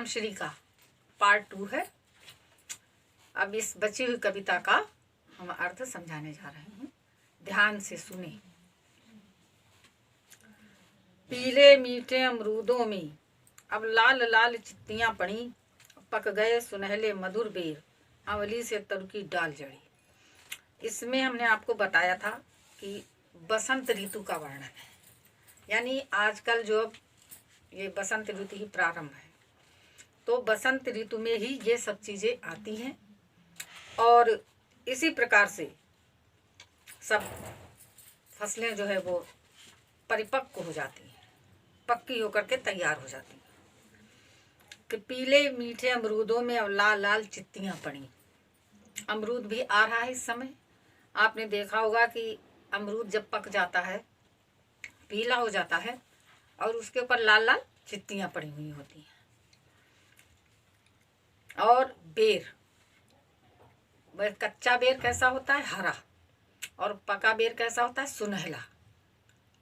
राम श्री का पार्ट 2 है। अब इस बची हुई कविता का हम अर्थ समझाने जा रहे हैं, ध्यान से सुने। पीले मीठे अमरूदों में अब लाल लाल चित्तियां पड़ी, पक गए सुनहले मधुर बेर, अमली से तरु की डाल जड़ी। इसमें हमने आपको बताया था कि बसंत ऋतु का वर्णन है, यानी आजकल जो अब ये बसंत ऋतु ही प्रारंभ है, तो बसंत ऋतु में ही ये सब चीज़ें आती हैं और इसी प्रकार से सब फसलें जो है वो परिपक्व हो जाती हैं, पक्की होकर के तैयार हो जाती हैं। कि पीले मीठे अमरूदों में अब लाल लाल चित्तियाँ पड़ी। अमरूद भी आ रहा है इस समय। आपने देखा होगा कि अमरूद जब पक जाता है, पीला हो जाता है और उसके ऊपर लाल लाल चित्तियाँ पड़ी हुई होती हैं। और बेर, वह कच्चा बेर कैसा होता है? हरा, और पका बेर कैसा होता है? सुनहला,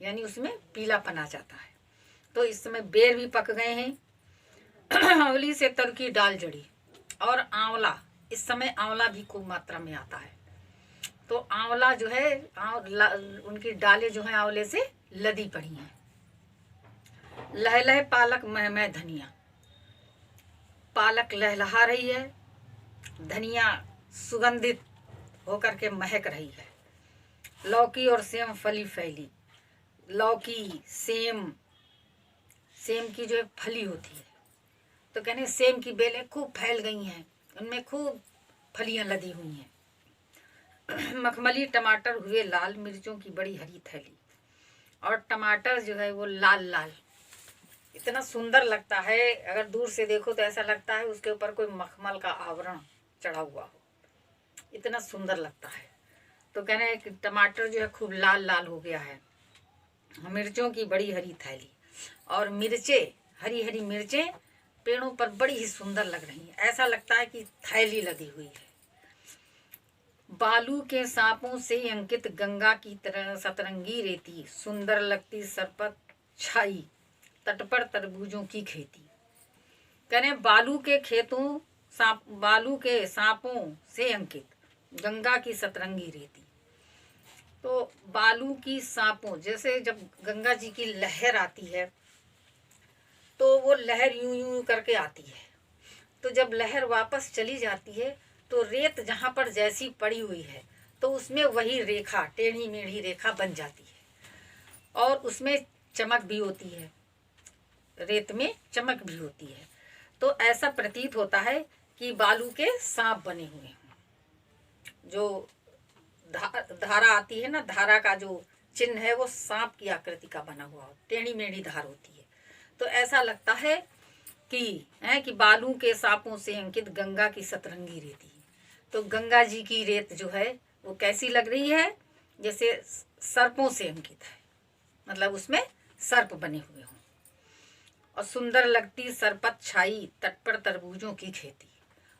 यानी उसमें पीलापन आ जाता है। तो इस समय बेर भी पक गए हैं। अमली से तरु की डाल जड़ी। और आंवला, इस समय आंवला भी खूब मात्रा में आता है। तो आंवला जो है, उनकी डालें जो हैं आंवले से लदी पड़ी हैं। लह लह पालक मह मह धनिया, पालक लहलहा रही है, धनिया सुगंधित होकर के महक रही है। लौकी और सेम फली फैली, लौकी सेम, सेम की जो फली होती है, तो कहने सेम की बेलें खूब फैल गई हैं, उनमें खूब फलियां लदी हुई हैं। मखमली टमाटर हुए लाल, मिर्चों की बड़ी हरी थैली। और टमाटर जो है वो लाल लाल, इतना सुंदर लगता है, अगर दूर से देखो तो ऐसा लगता है उसके ऊपर कोई मखमल का आवरण चढ़ा हुआ हो, इतना सुंदर लगता है। तो कहने हैं कि टमाटर जो है खूब लाल लाल हो गया है। मिर्चों की बड़ी हरी थैली, और मिर्चें, हरी हरी मिर्चें पेड़ों पर बड़ी ही सुंदर लग रही हैं, ऐसा लगता है कि थैली लगी हुई है। बालू के सांपों से अंकित गंगा की तरह सतरंगी रेती, सुंदर लगती सरपत छाई, तट पर तरबूजों की खेती। कहने बालू के खेतों, बालू के सांपों से अंकित गंगा की सतरंगी रेती। तो बालू की सांपों, जैसे जब गंगा जी की लहर आती है तो वो लहर यूं यूं करके आती है, तो जब लहर वापस चली जाती है तो रेत जहाँ पर जैसी पड़ी हुई है तो उसमें वही रेखा, टेढ़ी मेढ़ी रेखा बन जाती है और उसमें चमक भी होती है, रेत में चमक भी होती है। तो ऐसा प्रतीत होता है कि बालू के सांप बने हुए हैं। जो धारा आती है ना, धारा का जो चिन्ह है वो सांप की आकृति का बना हुआ, टेढ़ी मेढ़ी धार होती है। तो ऐसा लगता है कि बालू के सांपों से अंकित गंगा की सतरंगी रेती। तो गंगा जी की रेत जो है वो कैसी लग रही है? जैसे सर्पों से अंकित है, मतलब उसमें सर्प बने हुए हों। और सुंदर लगती सरपत छाई, तट पर तरबूजों की खेती।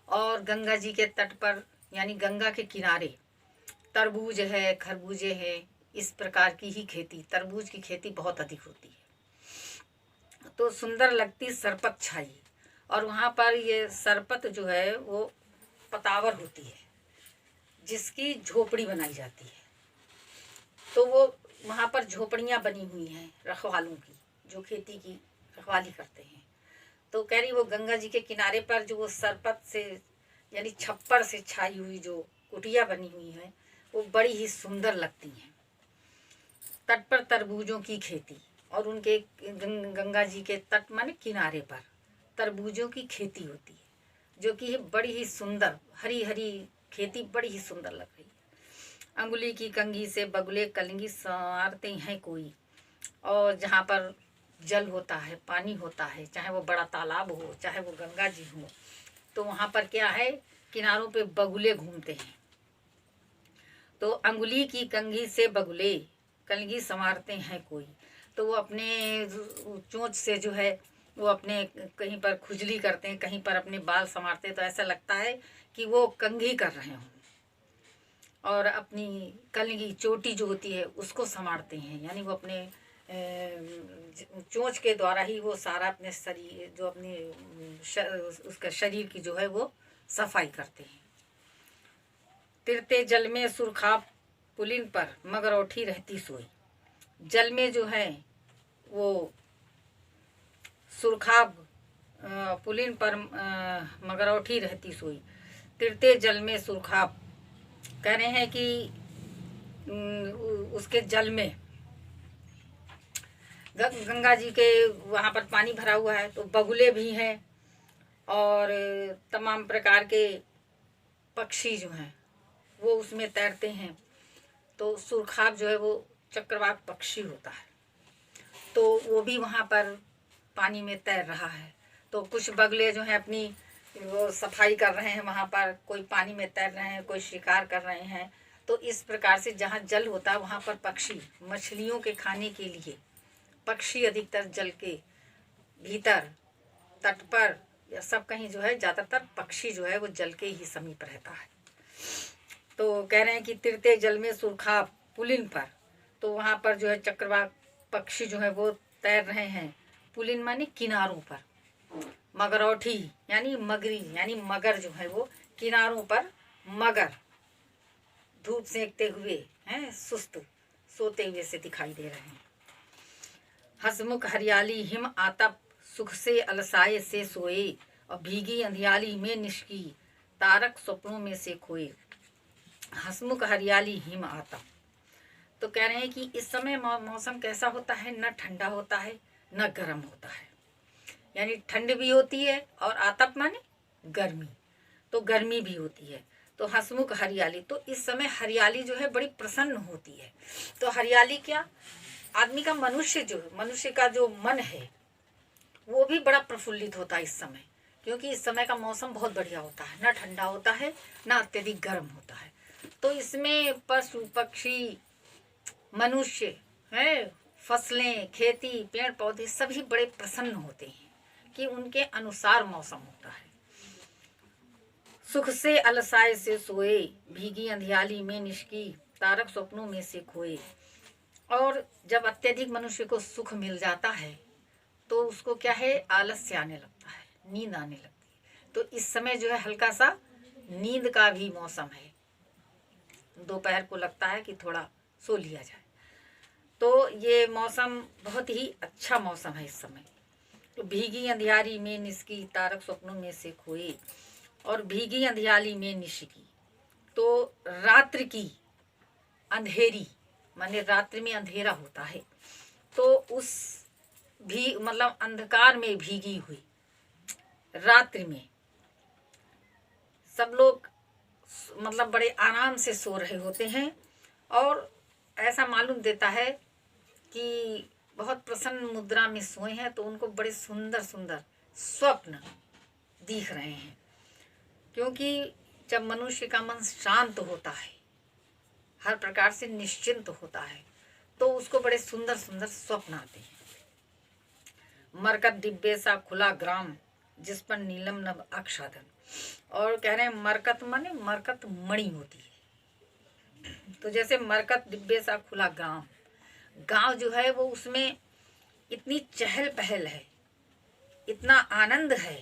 और गंगा जी के तट पर, यानी गंगा के किनारे तरबूज है, खरबूजे हैं, इस प्रकार की ही खेती, तरबूज की खेती बहुत अधिक होती है। तो सुंदर लगती सरपत छाई, और वहाँ पर ये सरपत जो है वो पतावर होती है जिसकी झोपड़ी बनाई जाती है। तो वो वहाँ पर झोपड़ियाँ बनी हुई हैं रखवालों की, जो खेती की रखवाली करते हैं। तो कह रही वो गंगा जी के किनारे पर जो वो सरपत से, यानी छप्पर से छाई हुई जो कुटिया बनी हुई हैं वो बड़ी ही सुंदर लगती हैं। तट पर तरबूजों की खेती, और उनके गंगा जी के तट माने किनारे पर तरबूजों की खेती होती है, जो कि बड़ी ही सुंदर हरी हरी खेती, बड़ी ही सुंदर लग रही है। अंगुली की कंघी से बगुले कलंगी संवारते हैं कोई। और जहाँ पर जल होता है, पानी होता है, चाहे वो बड़ा तालाब हो, चाहे वो गंगा जी हो, तो वहाँ पर क्या है, किनारों पे बगुले घूमते हैं। तो अंगुली की कंघी से बगुले कलंगी संवारते हैं कोई, तो वो अपने चोंच से जो है वो अपने कहीं पर खुजली करते हैं, कहीं पर अपने बाल संवारते हैं, तो ऐसा लगता है कि वो कंघी कर रहे हों। और अपनी कलंगी, चोटी जो होती है उसको संवारते हैं, यानी वो अपने चोंच के द्वारा ही वो सारा अपने शरीर जो अपनी उसका शरीर की जो है वो सफाई करते हैं। तिरते जल में सुरखाब पुलिन पर मगरौठी रहती सोई। जल में जो है वो सुरखाब पुलिन पर मगरौठी रहती सोई। तिरते जल में सुरखाब कह रहे हैं कि उसके जल में गंगा जी के वहाँ पर पानी भरा हुआ है तो बगुले भी हैं और तमाम प्रकार के पक्षी जो हैं वो उसमें तैरते हैं। तो सुरखाब जो है वो चक्रवाक पक्षी होता है तो वो भी वहाँ पर पानी में तैर रहा है। तो कुछ बगुले जो हैं अपनी वो सफाई कर रहे हैं, वहाँ पर कोई पानी में तैर रहे हैं, कोई शिकार कर रहे हैं। तो इस प्रकार से जहाँ जल होता है वहाँ पर पक्षी मछलियों के खाने के लिए पक्षी अधिकतर जल के भीतर तट पर या सब कहीं जो है ज़्यादातर पक्षी जो है वो जल के ही समीप रहता है। तो कह रहे हैं कि तिरते जल में सुरखाब पुलिन पर, तो वहाँ पर जो है चक्रवाक पक्षी जो है वो तैर रहे हैं। पुलिन माने किनारों पर, मगरौठी यानी मगरी यानी मगर जो है वो किनारों पर मगर धूप सेकते हुए हैं, सुस्त सोते हुए से दिखाई दे रहे हैं। हसमुख हरियाली हिम आतप सुख से अलसाए से सोए और भीगी अंधियाली में निष्की तारक स्वप्नों में से खोए। हसमुख हरियाली हिम आतप, तो कह रहे हैं कि इस समय मौसम कैसा होता है, न ठंडा होता है न गर्म होता है, यानी ठंड भी होती है और आतप माने गर्मी, तो गर्मी भी होती है। तो हसमुख हरियाली, तो इस समय हरियाली जो है बड़ी प्रसन्न होती है। तो हरियाली क्या, आदमी का मनुष्य का जो मन है वो भी बड़ा प्रफुल्लित होता है इस समय, क्योंकि इस समय का मौसम बहुत बढ़िया होता है, ना ठंडा होता है ना अत्यधिक गर्म होता है। तो इसमें पशु पक्षी मनुष्य है, फसलें, खेती, पेड़ पौधे सभी बड़े प्रसन्न होते हैं कि उनके अनुसार मौसम होता है। सुख से अलसाए से सोए भीगी अंधियाली में निष्की तारक स्वप्नों में से खोए। और जब अत्यधिक मनुष्य को सुख मिल जाता है तो उसको क्या है, आलस्य आने लगता है, नींद आने लगती है। तो इस समय जो है हल्का सा नींद का भी मौसम है, दोपहर को लगता है कि थोड़ा सो लिया जाए। तो ये मौसम बहुत ही अच्छा मौसम है इस समय। तो भीगी अंधियारी में निष्की तारक स्वप्नों में से खोए, और भीगी अंधियारी में निष्की, तो रात्रि की अंधेरी माने रात्रि में अंधेरा होता है, तो उस भी मतलब अंधकार में भीगी हुई रात्रि में सब लोग मतलब बड़े आराम से सो रहे होते हैं और ऐसा मालूम देता है कि बहुत प्रसन्न मुद्रा में सोए हैं। तो उनको बड़े सुंदर सुंदर स्वप्न दिख रहे हैं, क्योंकि जब मनुष्य का मन शांत होता है, हर प्रकार से निश्चिंत होता है, तो उसको बड़े सुंदर सुंदर स्वप्न आते हैं। मरकत डिब्बे सा खुला ग्राम जिस पर नीलम नभ आच्छादन, और कह रहे हैं मरकत माने मरकत मणि होती है। तो जैसे मरकत डिब्बे सा खुला गांव जो है वो उसमें इतनी चहल पहल है, इतना आनंद है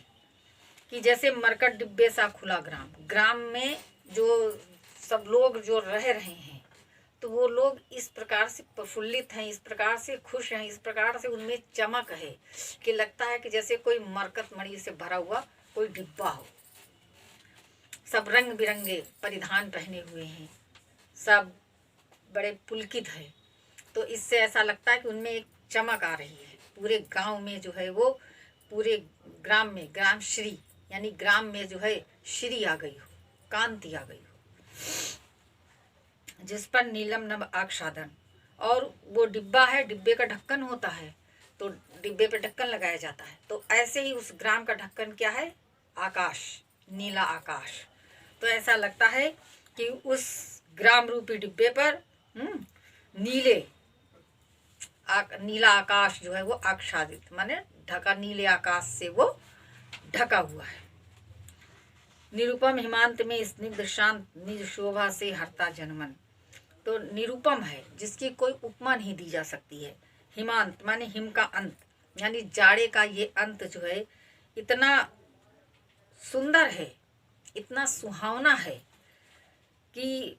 कि जैसे मरकत डिब्बे सा खुला ग्राम में जो सब लोग जो रह रहे हैं तो वो लोग इस प्रकार से प्रफुल्लित हैं, इस प्रकार से खुश हैं, इस प्रकार से उनमें चमक है कि लगता है कि जैसे कोई मरकत मणि से भरा हुआ कोई डिब्बा हो। सब रंग बिरंगे परिधान पहने हुए हैं, सब बड़े पुलकित है। तो इससे ऐसा लगता है कि उनमें एक चमक आ रही है। पूरे गांव में जो है वो पूरे ग्राम में ग्राम श्री यानी ग्राम में जो है श्री आ गई हो, कांति आ गई हो। जिस पर नीलम नभ आच्छादन, और वो डिब्बा है, डिब्बे का ढक्कन होता है, तो डिब्बे पे ढक्कन लगाया जाता है। तो ऐसे ही उस ग्राम का ढक्कन क्या है, आकाश, नीला आकाश। तो ऐसा लगता है कि उस ग्राम रूपी डिब्बे पर नीला आकाश जो है वो आच्छादित माने ढका, नीले आकाश से वो ढका हुआ है। निरुपम हिमांत में स्निग्ध शांत निज शोभा से हरता जनमन, तो निरुपम है जिसकी कोई उपमा नहीं दी जा सकती है। हिमांत माने हिम का अंत, यानी जाड़े का ये अंत जो है इतना सुंदर है, इतना सुहावना है कि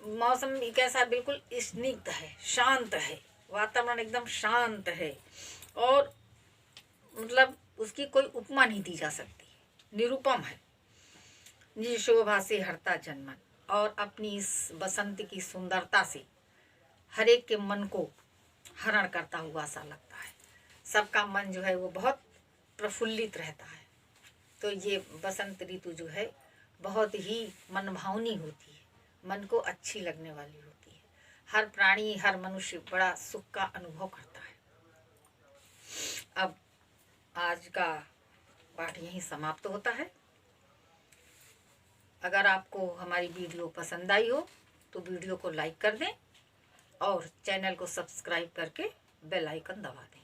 मौसम भी कैसा बिल्कुल स्निग्ध है, शांत है, वातावरण एकदम शांत है और मतलब उसकी कोई उपमा नहीं दी जा सकती, निरुपम है। निज शोभा से हरता जनमन, और अपनी इस बसंत की सुंदरता से हर एक के मन को हरण करता हुआ सा लगता है। सबका मन जो है वो बहुत प्रफुल्लित रहता है। तो ये बसंत ऋतु जो है बहुत ही मनभावनी होती है, मन को अच्छी लगने वाली होती है। हर प्राणी, हर मनुष्य बड़ा सुख का अनुभव करता है। अब आज का पाठ यहीं समाप्त होता है। अगर आपको हमारी वीडियो पसंद आई हो तो वीडियो को लाइक कर दें और चैनल को सब्सक्राइब करके बेल आइकन दबा दें।